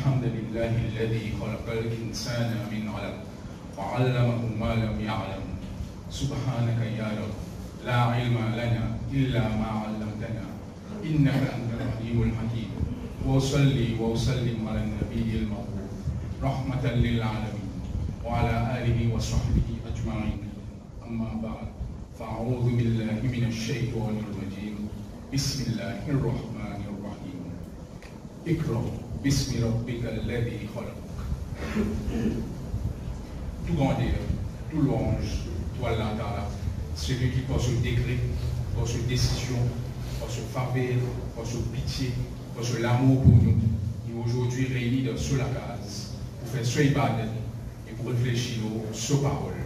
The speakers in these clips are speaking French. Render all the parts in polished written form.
الحمد لله الذي خلق الإنسان من علق وعلمه ما لم يعلم سبحانك يا رب لا علم لنا إلا ما علمتنا إنك أنت العليم الحكيم وأصلي وأسلم على النبي المبعوث رحمة للعالمين وعلى آله وصحبه أجمعين أما بعد فأعوذ بالله من الشيطان الرجيم بسم الله الرحمن الرحيم اقرأ باسم ربك الذي خلق. Tout grandeur, tout louange, toi Allah Ta'ala, celui qui par ce décret, par ce décision, par ce faveur, par ce pitié, par ce l'amour pour nous, nous aujourd'hui réunis sur la case pour faire ce ibadat et pour réfléchir sur parole.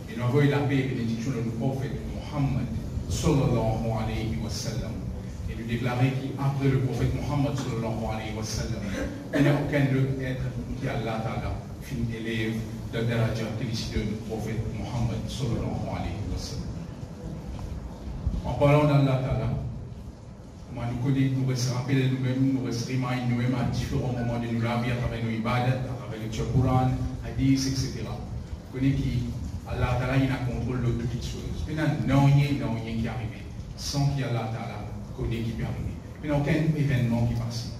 Et nous envoyons la paix et bénédiction de notre prophète Muhammad sallallahu alayhi wa sallam. Et nous déclarer qu'après le prophète Muhammad sallallahu alayhi wa sallam, il n'y a aucun être qui Allah Ta'ala fin élève de daraja félicité de notre prophète Muhammad sallallahu alayhi wa sallam. En parlant d'Allah Ta'ala, nous connaissons, nous restons rappelés nous-mêmes, nous restons remindés nous-mêmes à différents moments de nos vie, à travers nos ibadat, à travers le Coran, hadith, etc. Nous connaissons qu'Allah Ta'ala il a contrôle de toutes choses. Il n'y a rien qui arrive sans qu'Allah Ta'ala connaisse qui peut arriver. Il n'y a aucun événement qui passe.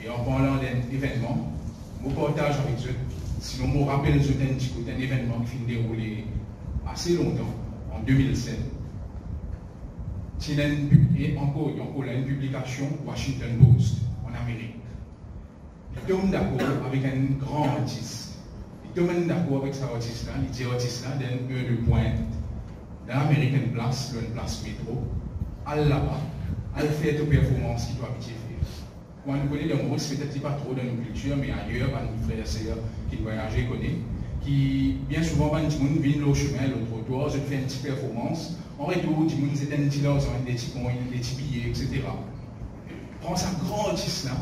Et en parlant d'un événement, je partage avec eux, sinon je rappelle d'un événement qui s'est déroulé assez longtemps, en 2007. Et encore, il y a une publication Washington Post en Amérique. Ils tombent d'accord avec un grand artiste. Ils tombent d'accord avec cet artiste-là. Il dit artiste-là d'un heure de pointe dans l'American Place, une place métro. Elle là-bas, elle fait toute performance qui doit habituer faire. Quand on connaît les Maurice, peut-être pas trop dans nos cultures, mais ailleurs, par nos frères et sœurs qui voyagent, qui bien souvent, quand ils viennent le chemin, le trottoir, je fais une petite performance. En retour, ils ont des petits lots, des petits coins, des petits billets, etc. Prends ça grand artiste là,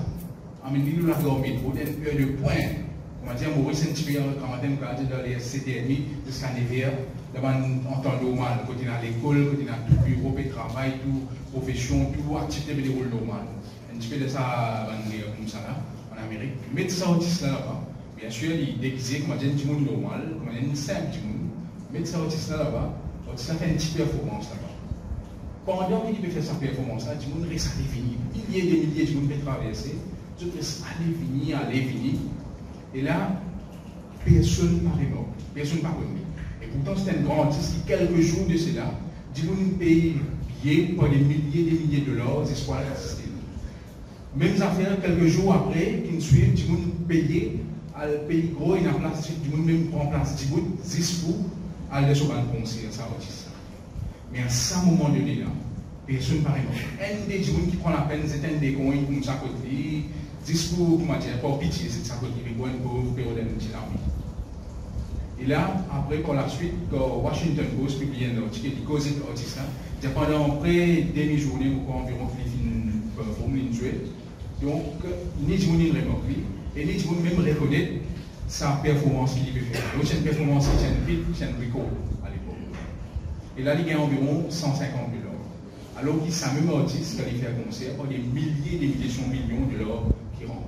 amène-le là dans le métro, d'un heure de pointe. On va dire, Maurice, un petit peu quand on est dans les CDMI, jusqu'à l'hiver, on entend normal, quand on est à l'école, quand on est à tout bureau, tout travail, toute profession, toute activité de déroule normal. Un petit peu de ça, comme ça là, en Amérique. Mais ça artiste là-bas, bien sûr, il est déguisé comme un petit monde normal, comme un simple petit monde. Mais ça artiste là-bas, ça fait une petite performance là-bas. Pendant qu'il peut faire sa performance là, tout le monde reste à définir. Milliers et milliers de gens peuvent traverser, tout reste à définir. Et là, personne n'a mort, personne n'a connu. Et pourtant, c'est un grand artiste qui, quelques jours de cela, dit qu'on paye bien pour des milliers de dollars, espoirs d'assister. Même affaire, quelques jours après, qui nous suivent, dit qu'on paye, à le pays gros, il y a place, dit qu'on même prend place, dit qu'on 10 pour aller sur un concert, ça artiste. Mais à ce moment donné là, personne n'a mort. Un des gens qui prend la peine, c'est un des coins comme ça côté. Discours, comment dire, pas pitié, c'est ça qui est bon pour période de petit armée. Et là, après, pour la suite, quand Washington Post publie un article qui cause cet artiste, pendant près demi-journée ou environ Philippines une jouer. Donc, ni du monde ne remarque et ni du monde même reconnaît sa performance qu'il peut faire. Donc, c'est une performance qui tient vite, c'est un record à l'époque. Et là, il y a environ 150 000 $. Alors qu'il s'est même artiste, quand il fait un concert, par des milliers, des millions de dollars qui rentrent.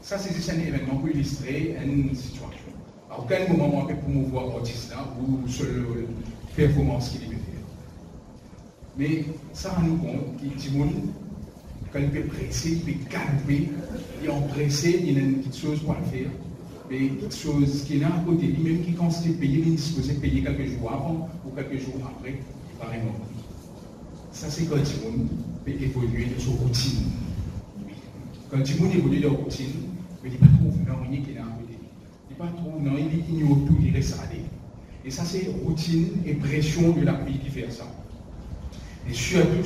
Ça, c'est juste un événement pour illustrer une situation. À aucun moment, on peut promouvoir l'artiste là ou sur la performance qu'il peut faire. Mais ça rend nous compte qu'il y a des gens, quand il peut presser, il peut calmer, il est pressé, il y a une petite chose pour le faire. Mais une petite chose qui est là à côté de lui, même qui quand il paye, il est disposé à payer quelques jours avant ou quelques jours après, il paraît mort. Ça, c'est quand le monde peut évoluer de son routine. Quand le monde évolue de sa routine, il ne pas trouver rien qui est là à côté. Il ne pas trouver rien qui ignore tout, il reste à aller. Et ça, c'est routine et pression de la vie qui fait ça. Et surtout,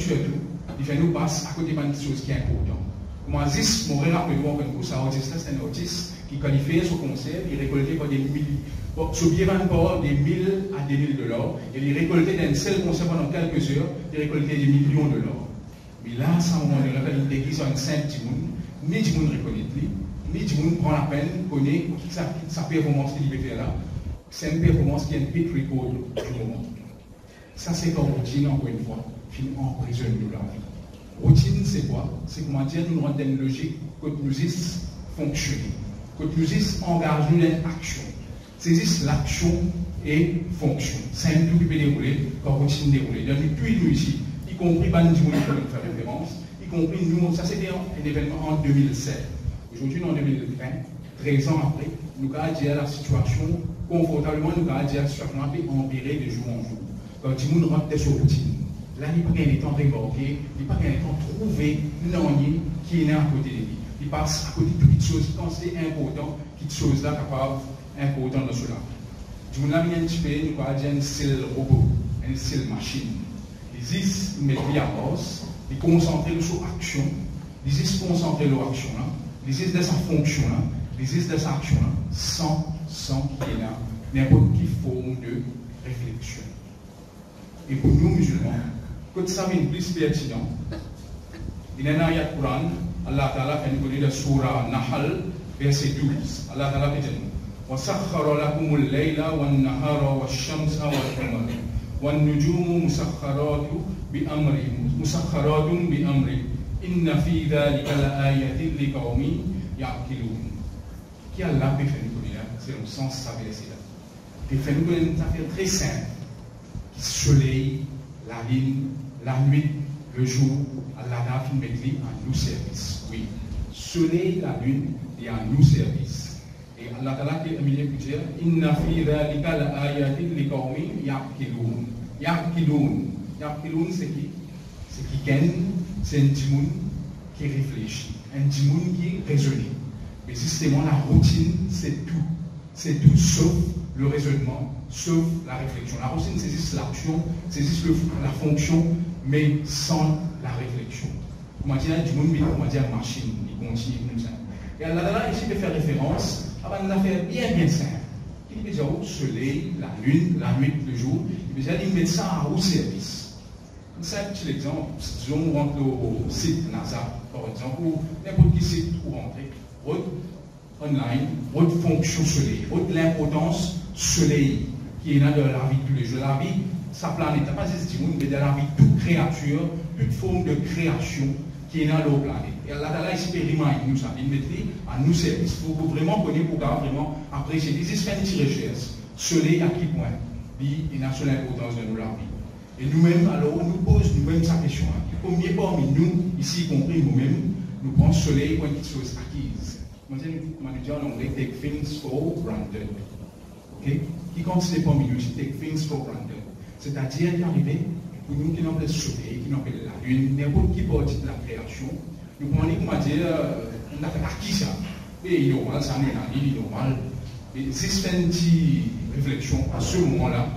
il fait nous passer à côté d'une chose qui est importante. Comme Aziz, mon rappelez-moi que c'est un artiste qui qualifie son concert, il récoltait par des milliers. Sur bien pas des 1000 à des 1000 $, et il récoltait d'un seul concert pendant quelques heures, il récoltait des millions de $. Mais là, à ce moment-là, quand il déguise un simple petit monde, ni du monde reconnaît lui, ni du monde prend la peine, connaît sa performance qu'il peut faire là. C'est une performance qui est un pit record du moment. Ça, c'est comme routine, encore une fois, qui emprisonne de la vie. Routine, c'est quoi? C'est comment dire, nous rendons une logique que nous fonctionner. Quand nous engagés dans l'action, saisissent l'action et fonction. C'est un tout qui peut dérouler, quand routine dérouler. Donc, depuis nous ici, y compris Ban Di Mouni pour nous faire référence, y compris nous, ça c'était un événement en 2007. Aujourd'hui, en 2020, 13 ans après, nous avons dit à la situation, confortablement, nous avons dit à la situation a empiré de jour en jour. Quand Di Mouni rentre sur routine, là, il n'y a pas de temps réborder, il n'y a pas de temps trouver non qui est à côté de lui. Il passe à côté de toutes choses qui considèrent important, qui sont choses là capables important dans cela. Du coup, nous avons un style robot, un style machine. Ils disent mettre lui à base, ils concentrer sur l'action, ils disent concentrer sur l'action, ils disent de sa fonction, ils disent de sa action, sans qu'il y ait n'importe quelle forme de réflexion. Et pour nous, musulmans, quand ça vient plus pertinent, il y a un ayat Quran, Allah Ta'ala fait nous connaître la Surah Nahl, verset 12. Allah Ta'ala fait nous. وسخر لكم الليل والنهار والشمس والقمر والنجوم مسخرات بأمره إن في ذلك لآية لقوم يعقلون. Qui Allah peut faire nous connaître, c'est le sens de sa verset là. Il fait nous connaître une affaire très simple. Le soleil, la lune, la nuit, le jour, Allah a fait mettre à nous service. Oui, soleil, la lune, et à nous service. Et Allah Ta'ala qui est amené pour dire Inna fi dhalika la ayatin li qawmin ya'qilun. Ya'qilun c'est qui? C'est qui gagne, c'est un djimoun qui réfléchit, un djimoun qui raisonne. Mais justement la routine c'est tout. C'est tout sauf le raisonnement, sauf la réflexion. La routine c'est juste l'action, c'est juste la fonction, mais sans la réflexion. On va dire djimoun, on va dire machine, il continue comme ça. Et Allah Ta'ala ici peut faire référence à une affaire bien simple. Il peut dire le soleil, la lune, la nuit, le jour. Il peut dire il met ça au service. C'est un petit exemple. Disons, on rentre au site NASA, par exemple, ou n'importe quel site où rentrer. Votre online, votre fonction soleil, votre l'importance soleil qui est là dans la vie de tous les jours. La vie, sa planète, pas juste du monde, mais dans la vie de toute créature, toute forme de création qui est dans leur planète. Et Allah Ta'ala ici peut reminder nous ça, il met à nous service. Il faut vraiment connaître pour vraiment apprécier. Ils font une petite recherche. Soleil à qui point il a son importance de nous la vie. Et nous-mêmes, alors, nous posons nous-mêmes sa question. Combien parmi nous, ici y compris nous-mêmes, nous prenons soleil comme une chose acquise. Moi, je dis en anglais, take things for granted. Okay? Qui considère parmi nous, take things for granted. C'est-à-dire qu'arriver, pour nous qui n'ont pas le soleil, qui n'ont pas la lune, n'importe qui partie de la création, nous prenons comment dire, on a fait acquis ça. Et il est normal, ça n'est pas normal. Et si c'est une petite réflexion à ce moment-là,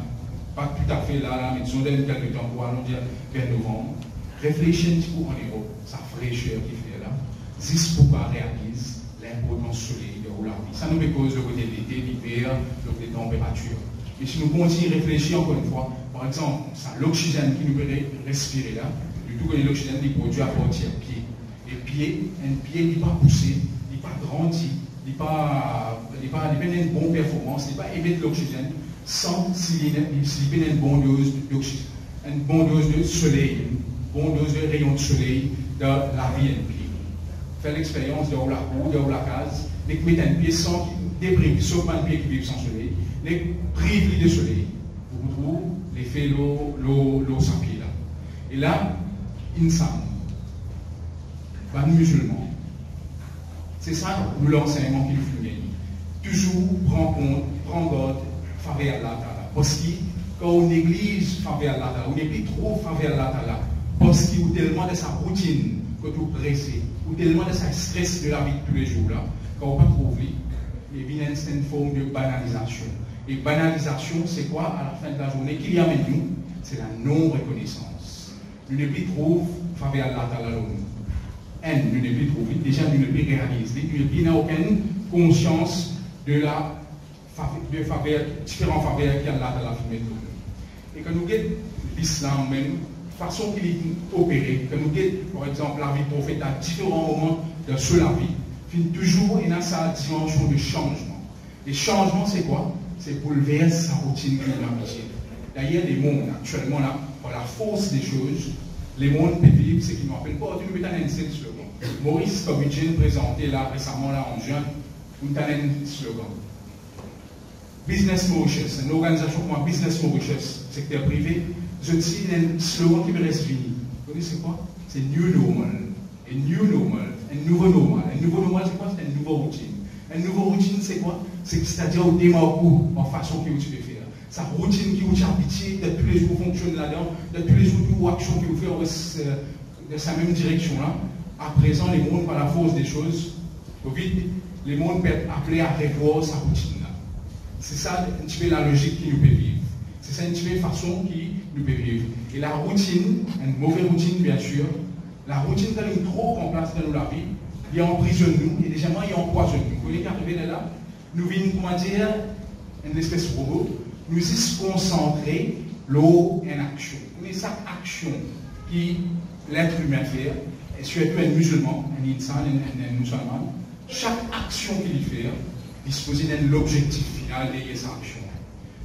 pas tout à fait là, mais disons dans quelques temps pour allons dire vers novembre, réfléchir un petit peu en Europe, sa fraîcheur qui fait là, juste pour pas réaliser l'importance soleil de la vie. Ça nous cause le côté de l'été, l'hiver, le côté température. Et si nous continuons à réfléchir encore une fois, par exemple, l'oxygène qui nous peut respirer là, du tout que l'oxygène est produit à partir de pied. Et pied, un pied n'est pas poussé, il n'est pas grandi, il n'est pas une bonne performance, il n'est pas émettre de l'oxygène sans s'il y a une bonne dose d'oxygène, une bonne dose de soleil, une bonne dose de rayon de soleil dans la vie d'un pied. Faire l'expérience de la cour, de la case, de mettre un pied sans déprimer, sauf un pied qui vit sans soleil, les priver de soleil. Vous retrouvez l'effet l'eau sans pied là. Et là, insan. Pas de musulmans. C'est ça l'enseignement qu'il faut gagner. Toujours prendre garde faveur Allah Ta'ala. Parce que quand on néglige faveur Allah Ta'ala, on n'est trop faveur Allah Ta'ala. Parce qu'il y a tellement de sa routine que tout pressé, ou tellement de sa stress de la vie de tous les jours là, quand on ne peut pas trouver, il y a une forme de banalisation. Et banalisation, c'est quoi à la fin de la journée qu'il y a avec nous? C'est la non-reconnaissance. Nous ne plus trouver faveur Allah Ta'ala. Nous ne plus trouver, déjà nous ne plus réaliser, nous n'avons aucune conscience de la faveur, différentes faveurs qu'il y a là dans la famille. Et quand nous regardons l'islam même, façon qu'il est opéré, quand nous regardons par exemple la vie du prophète à différents moments de la vie, toujours il y a sa dimension de changement. Et changement c'est quoi? C'est bouleverser sa routine dynamique. D'ailleurs les mondes actuellement là, par la force des choses, les mondes peuvent vivre ce qu'ils n'appellent pas, tu ne peux pas un slogan. Maurice Kovitchin présenté là récemment là en juin un slogan. Business Mauritius, une organisation comme Business Mauritius, secteur privé, je dis un slogan qui me reste fini. Vous connaissez quoi? C'est New Normal. Et New Normal, un nouveau normal. Un nouveau normal, c'est quoi? C'est une nouvelle routine. Une nouvelle routine, c'est quoi? C'est-à-dire au démarrage en façon que tu peux faire. Sa routine qui vous habitué, de tous les jours fonctionne là-dedans, de tous les jours ou actions que vous faites de sa même direction-là. À présent, les mondes, par la force des choses, Covid, les mondes peuvent être appelés à revoir sa routine-là. C'est ça un petit peu la logique qui nous peut vivre. C'est ça un petit peu la façon qui nous peut vivre. Et la routine, une mauvaise routine bien sûr, la routine quand elle est trop complexe dans la vie, il emprisonne nous, et déjà il empoisonne nous. Vous voyez qu'arriver là, nous venons, comment dire, une espèce de robot, nous y concentrer l'eau en action. Mais cette action qui l'être humain fait, et surtout un musulman, un insan, un musulman, chaque action qu'il fait, disposer d'un objectif final derrière sa action.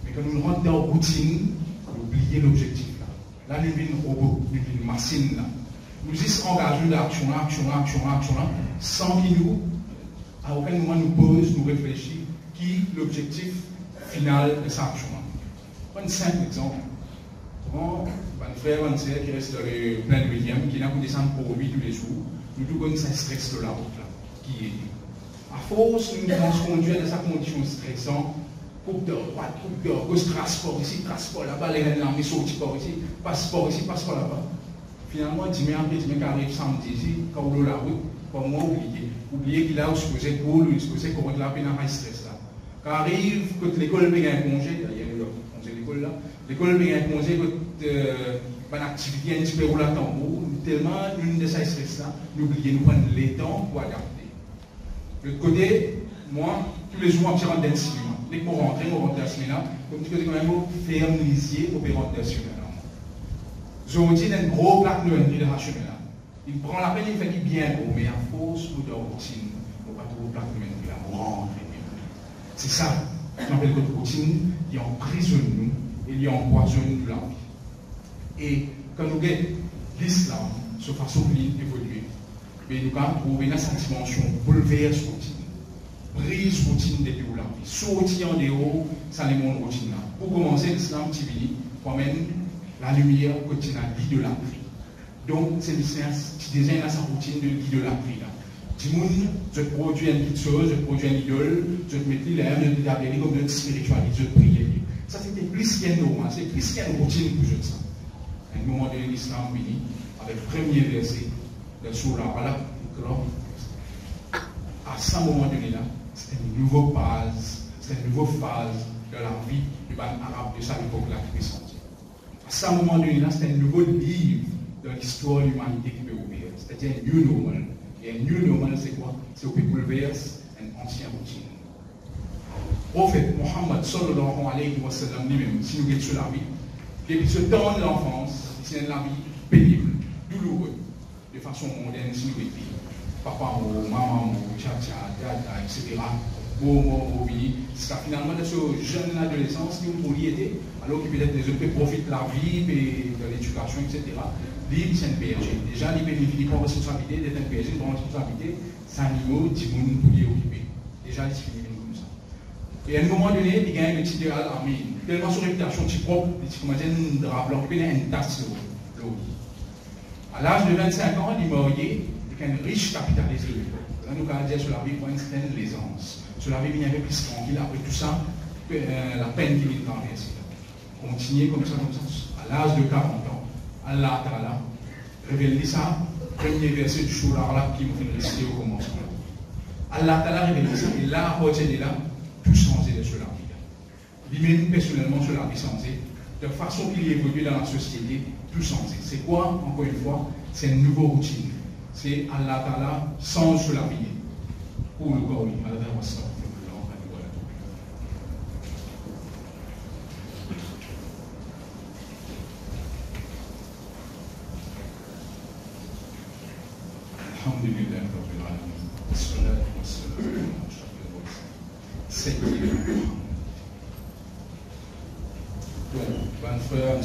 Mais quand nous rentrons dans la routine, nous oublions l'objectif là. Là, nous venons robot, nous venons machine là. Nous y engageons d'action là, action là, sans qu'il nous, à aucun moment nous pose, nous réfléchit, qui l'objectif final de sa action là. Un simple exemple. Un frère, une sœur qui reste dans le plein de William, qui n'a pas descendre pour lui tous les jours, nous tout connaissons un stress de la route là, qui est. À force, nous devons conduire dans sa condition stressante, coupe de droite, coupe de gauche, transport ici, transport là-bas, les gens l'armée sortent par ici, passeport là-bas. Finalement, dimanche qui arrive samedi ici, quand on la route, pour moi, oublier qu'il a supposé cool, il supposé qu'on la peine à stress là. Quand arrive, quand l'école paye un congé, d'ailleurs, on sait l'école là, l'école paye un congé, quand une activité un petit peu roule à tambour, tellement une de ces stress là, nous oublions, nous prenons les temps pour adapter. De l'autre côté, moi, tous les jours, je rentre dans le cinéma. Dès que je rentre dans la semaine, comme tu dis, quand même, ferme les yeux pour rentrer dans le cinéma. Je vous dis, il y a une grosse plaque de la cinéma. Il prend la peine, il fait bien beau, mais à force de routine, il n'y a pas trop de plaque de la rentre. C'est ça, qu'on appelle notre routine, qui emprisonne nous et qui empoisonne la vie. Et quand nous regardons l'islam, de façon qu'il évolue, mais nous avons trouvé dans cette dimension bouleverse routine, brise routine depuis la vie, sortir en dehors, ça les mondes routine là. Pour commencer, l'islam qui quand même la lumière quotidienne, vie de la vie. Donc, c'est qui désigne sa routine de vie de la vie là. Timoun, je produis une petite chose, je produis une idole, je te mets l'air, je te dis comme une spiritualité, je te prie. Ça, c'était plus qu'un normal, c'est plus qu'une routine pour je ça. À un moment donné, l'islam béni, avec le premier verset de Surah, voilà, à ce moment donné-là, c'était une nouvelle phase, c'était une nouvelle phase de la vie du ban arabe de sa époque-là qui est sortie. À ce moment donné-là, c'était un nouveau livre de l'histoire de l'humanité qui peut ouvrir. C'était un new normal. Et un new normal, c'est quoi? C'est qu'on peut bouleverser une ancienne routine. Le prophète Mohammed sallallahu alayhi wa sallam lui-même, si nous regardons sur la vie, depuis ce temps de l'enfance, c'est une vie pénible, douloureuse, de façon moderne, si nous regardons. Papa, maman, tcha, dada, etc. Jusqu'à finalement, de ce jeune adolescence qui ont été, alors qu'il peut-être des autres profitent de la vie, de l'éducation, etc. Lui, c'est un berger. Déjà, il bénéficie pas de responsabilité d'être un berger, de responsabilité, c'est un niveau, petit monde pour lui occuper. Déjà, il finit comme ça. Et à un moment donné, il gagne le titre de l'armée. Tellement son réputation, petit propre, comment dire, un drap blanc, il a une tasse de l'eau. À l'âge de 25 ans, il est marié avec un riche capitaliste de l'époque. Là, nous allons dire sur la vie pour une certaine l'aisance. Sur la vie, il y avait plus tranquille. Après tout ça, la peine qu'il vient traverser. Continuer comme ça. À l'âge de 40 ans, Allah Ta'ala révèle ça, premier verset du Shura là qui me fait réciter au commencement. Allah Ta'ala révèle ça, et là, à partir de là, tout changé sur la vie. Lui-même, personnellement, sur la vie changée, de façon qu'il évolue dans la société, tout changé. C'est quoi, encore une fois? C'est une nouvelle routine. C'est Allah Ta'ala change sur la vie. Pour le corps, oui, Allah Ta'ala. Alhamdulillah Rabbil Alamin. Wassalatu wassalamu ala ashrafil mursalin. Sayyidina Muhammad. Donc, bonne frère,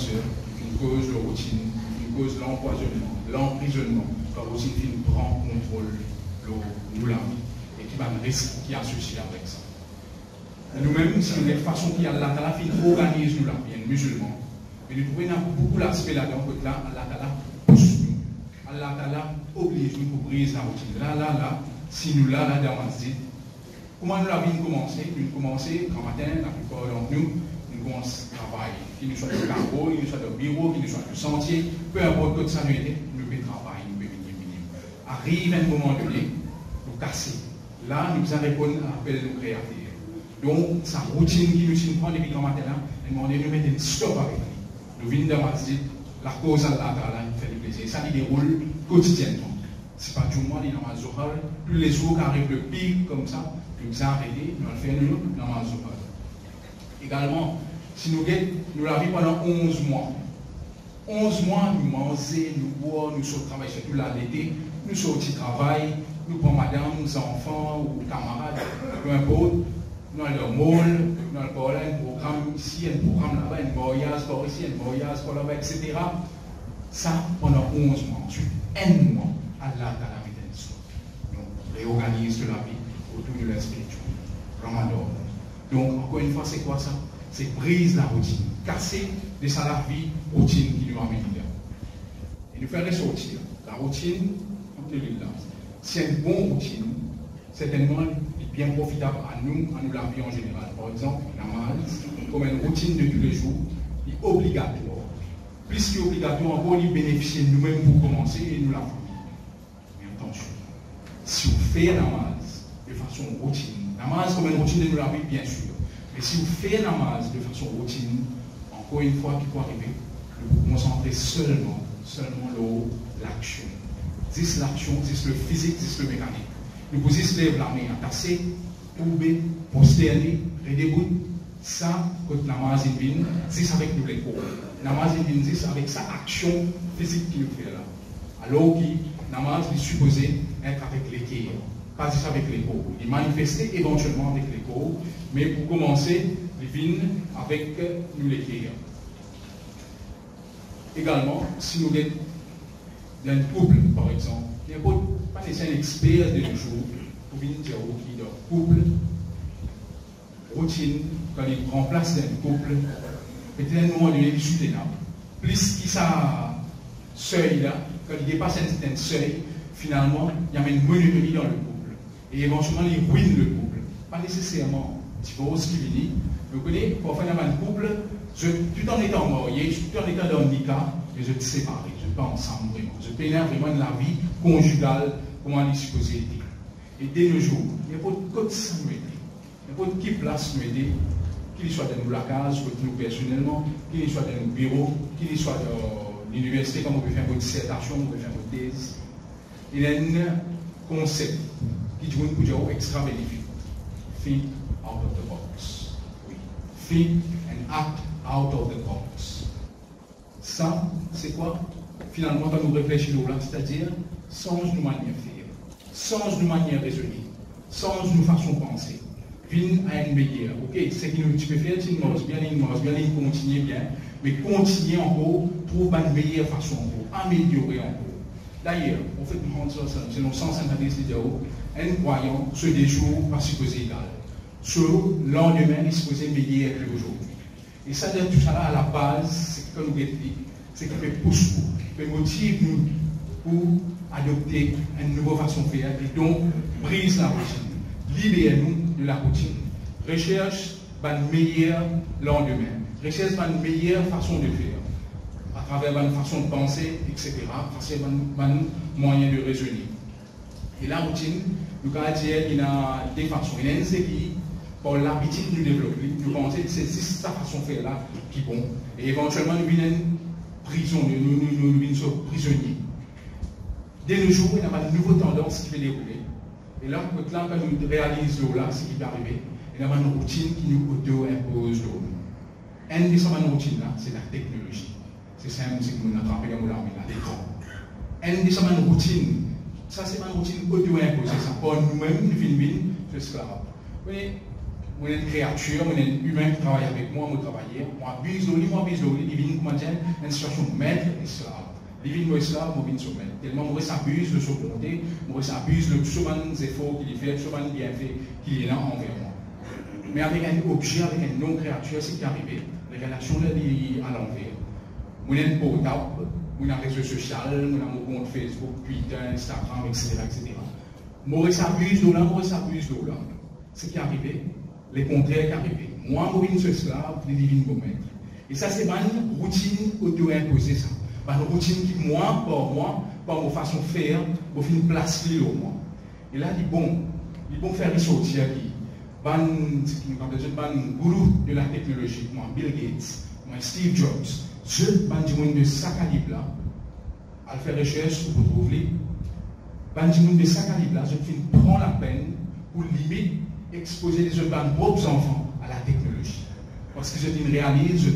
une cause de routine, une cause l'empoisonnement, l'emprisonnement, quand aussi une prend contrôle de nous la vie et qui va un risque qui est associé avec ça. Nous-mêmes, si nous avons une façon qui Allah organise nous la vie, musulmans, mais nous trouvons beaucoup l'aspect là-dedans, que là, Allah pousse nous. Allah oblige nous pour briser la routine. Là, si nous là, dans la masjid, comment nous la vie commencer? Nous commencer quand matin, la plupart d'entre nous commençons à travailler. Qu'il nous soit de carreau, qu'il nous soit de bureau, qu'il nous soit de sentier, peu importe que ça nous aide, nous pouvons travailler, nous pouvons venir. Arrive un moment donné, nous casser. Là, nous allons répondre à l'appel de créateur. Donc, sa routine qui nous prend depuis le matin, elle nous demande de mettre un stop avec nous. Nous venons dans la masjid, la cause à Allah, il fait du plaisir. Ça lui déroule quotidiennement. Ce n'est pas tout le monde, il y a dans Zohar. Tous les jours qui arrivent le pic comme ça, nous arrêtons, nous le faisons dans la Zohar. Également, si nous l'avons pendant 11 mois. 11 mois, nous mangeons, nous boivons, nous sommes travailler surtout l'été, nous sommes au petit travail, nous prenons madame, nos enfants ou camarades, peu importe, nous allons au mall, nous allons un programme ici, un programme là-bas, un voyage par ici, un voyage par là-bas, etc. Ça pendant 11 mois. Ensuite, un mois, Allah t'a la méthode. Donc, réorganise la vie autour de l'esprit. Ramadan. Donc, encore une fois, c'est quoi ça? C'est brise la routine, casser de ça la vie routine qui nous amène là. Et nous faire ressortir. La routine, c'est une bonne routine, certainement bien profitable à nous la vie en général. Par exemple, la namaz, comme une routine de tous les jours, est obligatoire. Plus qu'il est obligatoire, encore, il bénéficie de nous-mêmes pour commencer et nous la famille. Mais attention, si vous faites la namaz de façon routine, namaz comme une routine de nous la vie, bien sûr. Mais si vous faites la namaz de façon routine, encore une fois, qui peut arriver, vous vous concentrez seulement l'action. C'est l'action, c'est le physique, c'est le mécanique. Nous vous lève la main, attacher, tomber, posterner, redébout. Ça, quand namaz vient, c'est avec nous les corps. Namaz vient, c'est avec sa action physique qu'il fait là. Alors que namaz est supposé être avec les cœurs, pas juste avec les corps. Il manifeste éventuellement avec les corps, mais pour commencer, il vient avec nous les cœurs. Également, si nous sommes dans un couple, par exemple, il n'y a pas nécessairement un expert de nos jours pour venir dire qui dans le couple, routine, quand il remplace un couple, peut-être à un moment donné, il est soutenable. Plus qu'il ça seuil là, quand il dépasse un certain seuil, finalement, il y a une monotonie dans le couple. Et éventuellement, il ruine le couple. Pas nécessairement divorce qui vient. Vous connaissez, parfois, il y a un couple, tout en étant marié, tout en étant dans le nika, et je te sépare, je ne suis pas ensemble vraiment. Je pénère vraiment de la vie conjugale, comment elle est supposée être. Et dès nos jours, il n'y a pas de code sans nous aider. Il n'y a pas de qui place nous aider, qu'il soit dans la case, nous personnellement, qu'il soit dans nos bureaux, qu'il soit dans l'université, comme on peut faire votre dissertation, on peut faire votre thèse. Il y a un concept qui joue une couture extra bénéfique. Think out of the box. Oui. Think and act out of the box. Ça, c'est quoi? Finalement, quand nous réfléchissons là, c'est-à-dire, change nos manières de faire, change nos manières de raisonner, change nos façons de penser. Viens à une meilleure. Ok, c'est que tu peux faire, tu manges bien, continuer bien, mais continuer encore, trouve une meilleure façon encore, améliorer encore. D'ailleurs, on fait une grande chose, c'est nos 150 vidéos, un croyant se déjoue pas supposé égal. Ce lendemain, il est supposé meilleur que aujourd'hui. Et ça, tout ça là, à la base, c'est que nous c'est qui fait pousse nous, qui motive nous pour adopter une nouvelle façon de faire et donc brise la routine. Libère-nous de la routine. Recherche une meilleure lendemain. Recherche une meilleure façon de faire. À travers une façon de penser, etc. Parce qu'il y a un moyen de raisonner. Et la routine, nous avons dit qu'il y a des façons. Il y a une série pour l'habitude de nous développer. Nous pensons que c'est sa façon de faire là qui est bon. Et éventuellement, nous venons prison, nous sommes prisonniers. Dès nos jours, il y a une nouvelle tendance qui va dérouler. Et là, quand nous réalisons là, ce qui peut arriver, il y a une routine qui nous auto-impose l'eau. Un de ces routines là, c'est la technologie. C'est simple, c'est que nous avons appelé l'écran. Un de ces routines, ça c'est une routine auto-imposée. Ça pour nous-mêmes, nous finissons, c'est esclaves. Vous voyez, on est une créature, on est un humain qui travaille avec moi, moi travailler. Moi, bisoli, il vient comment dire, une situation de maître esclave. Divine Moïse-là, Mauvais sommet. Tellement Mauvais s'abuse de son bonté, Mauvais s'abuse de souvent des efforts qu'il fait, souvent des bienfaits qu'il est là envers moi. Mais avec un objet, avec une non-créature, c'est qui est arrivé. Les relations là, à l'envers. Mon un portable, mon réseau social, mon compte Facebook, Twitter, Instagram, etc. Mauvais s'abuse de là, Mauvais s'abuse de là. C'est qui est arrivé. Les contraires qui arrivent. Moi, je suis esclave, les divines vont mettre. Et ça, c'est une routine auto-imposée, ça. Une routine qui, moi, par ma façon de faire, pour faire une place clé au moi. Et là, ils vont faire ressortir qui un gourou de la technologie, moi, Bill Gates, moi, Steve Jobs, ceux de sa calibre-là, à faire recherche pour trouver, de sa calibre-là, je prends la peine pour limite exposer les propres enfants à la technologie. Parce que je réalise,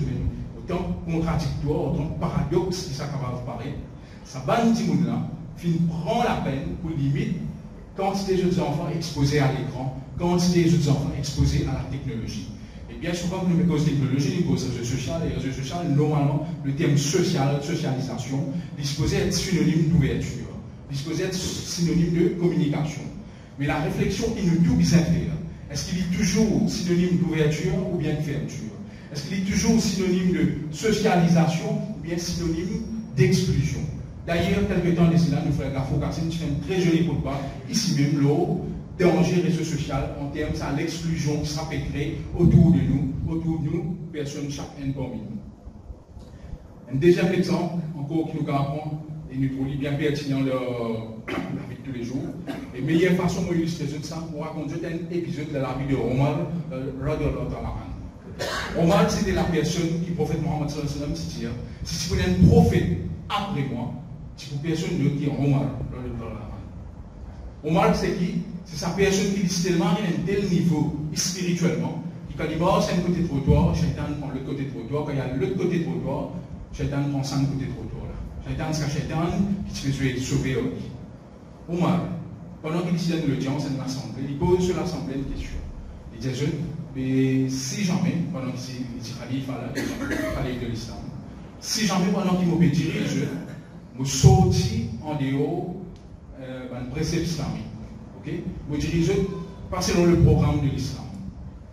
autant contradictoire, autant paradoxe qui ça capable de paraître, ça va nous là, prend la peine pour limite quantité de enfants exposés à l'écran, quantité de enfants exposés à la technologie. Et bien souvent, quand nous cause technologie, nous cause réseaux sociaux, et réseaux sociaux, normalement, le terme social, socialisation, disposé être synonyme d'ouverture, disposé être synonyme de communication. Mais la réflexion qui nous doit bien faire, est-ce qu'il est toujours synonyme d'ouverture ou bien de fermeture? Est-ce qu'il est toujours synonyme de socialisation ou bien synonyme d'exclusion? D'ailleurs, quelques temps d'ici là, nous frères Gafo Kassine, tu fais une très jolie pourquoi, ici même, l'eau, danger réseau social en termes de l'exclusion qui sera créée autour de nous, personne chacun parmi nous. Un deuxième exemple, encore qui nous apprend et nous trouve bien pertinent dans la vie de tous les jours. Et meilleure façon d'illustrer ça, pour raconter un épisode de la vie de Omar, Omar, c'était la personne qui, le prophète Mohammed sallallahu alayhi wa sallam, dit, si tu connais un prophète après moi, c'est une personne qui est Omar. Omar, c'est qui? C'est sa personne qui dit tellement à un tel niveau spirituellement, quand il va c'est un côté de trottoir, Shaitan prend l'autre côté de trottoir, quand il y a l'autre côté de trottoir, Shaitan prend 5 côtés de trottoir. Shaitan, c'est Shaitan qui te fait sauver aussi. Omar, pendant qu'il décide de l'audience, une assemblée, il pose sur l'assemblée une question. Il dit, mais si jamais, pendant qu'il dit Khalifa, Khalife de l'Islam, si jamais pendant qu'il me dirige, je sorti en dehors d'un précepte islamique. Ok? Je dirige pas selon le programme de l'islam.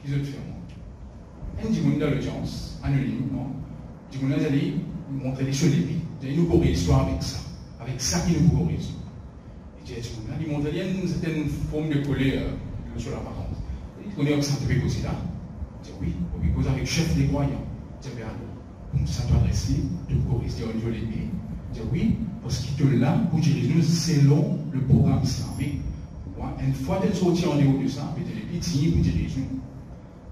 Qui se fait moi? Un dit dans l'audience, anonyme, non? Il dit allez montrer les choses des nous corriger l'histoire avec ça qui nous corrige. Il dit il montre une certaine forme de colère sur l'apparence. Il connaît que ça te fait aussi là. Il dit oui, on peut causer avec le chef des croyants. Il dit alors, comme ça doit adresser, de corriger au niveau des pays. Il dit oui, parce qu'il te là pour diriger nous selon le programme islamique. Une fois d'être sorti en dehors de ça, il était pitié pour diriger nous.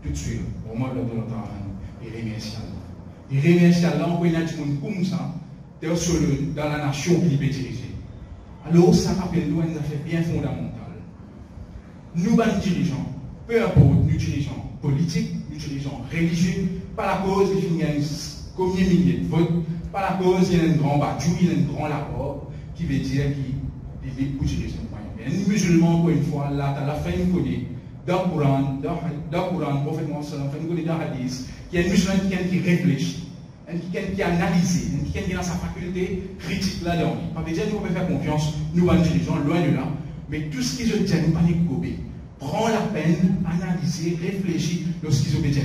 Tout de suite, pour moi, il remercie Allah. Il remercie Allah, on peut y aller comme ça, dans la nation qu'il peut diriger. Alors, ça rappelle nous une affaire bien fondamentale. Nous, les dirigeants, peu importe, nous dirigeants politiques, nous dirigeants religieux, pas la cause qu'il y a combien de milliers de votes, pas la cause qu'il y a un grand battu, il y a un grand rapport qui veut dire qu'il est pour diriger nos moyens. Un musulman, encore une fois, là, tu as la fin de connaître, dans le Coran, le prophète Mohammed sallallahu alayhi wa sallam, dans le hadith, qu'il y a un musulman qui réfléchit, qui analyse, qui est dans sa faculté critique là-dedans. Pas dire nous pouvons faire confiance, nous, les dirigeants, loin de là, mais tout ce qu'ils ont dit, nous ne pas les gober. Prends la peine, analyser, réfléchir lorsqu'ils obéissent.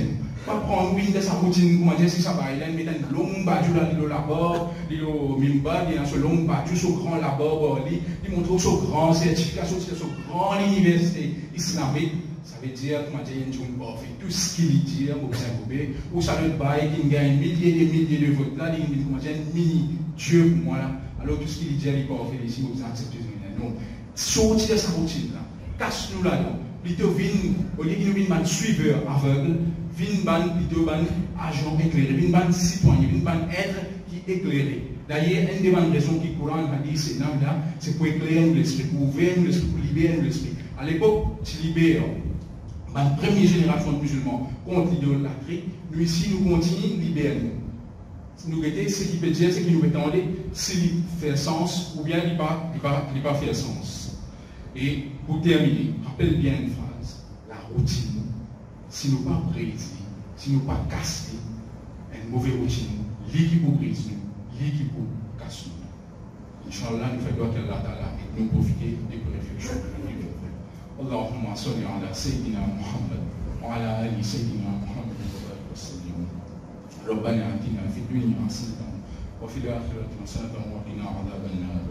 Pas prendre une de sa routine, comment dire, si ça va, il a mis un long badge là, il a là-bas, il a mimba, il a ce long badge, ce grand là-bas, il montre ce grand certification, ce grand université islamique. Ça veut dire, comment dire, il fait tout ce qu'il dit, ou ça veut dire qu'il gagne milliers et milliers de votes là, il dit, comment dire, un mini-dieu pour moi là. Alors tout ce qu'il dit, il peut faire ici, vous acceptez. Non, sortir de sa routine là. Cache-nous là-dedans. Plutôt, au lieu de venir un suiveur aveugle, plutôt un agent éclairé, un citoyen, un être qui est éclairé. D'ailleurs, une des raisons qui courant dit c'est pour éclairer l'esprit, pour ouvrir l'esprit, pour libérer l'esprit. À l'époque, tu libères la première génération de musulmans contre l'idolâtrie. Nous ici, nous continuons de libérer nous. Nous étions ce qui peut dire, ce qui nous attendait, s'il fait sens ou bien il ne pas faire sens. Et pour terminer, rappelle bien une phrase. La routine, si nous pas briser, si nous pas casser, une mauvaise routine, qui pour briser nous, qui pour casser nous. Inch'Allah, nous faisons que Allah Ta'ala et nous profiter des réflexions que nous vivons. Allahumma salli ala Sayyidina Muhammad wa ala ali Sayyidina Muhammad wa sallim. ربنا آتنا في الدنيا حسنة وفي الآخرة حسنة وقنا عذاب النار.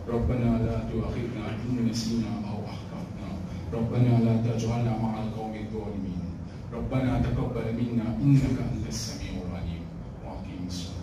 ربنا لا تؤاخذنا إن نسينا أو أخطأنا. ربنا لا تجعلنا مع القوم الظالمين. ربنا تقبل منا إنك أنت السميع العليم وأقم الصلاة.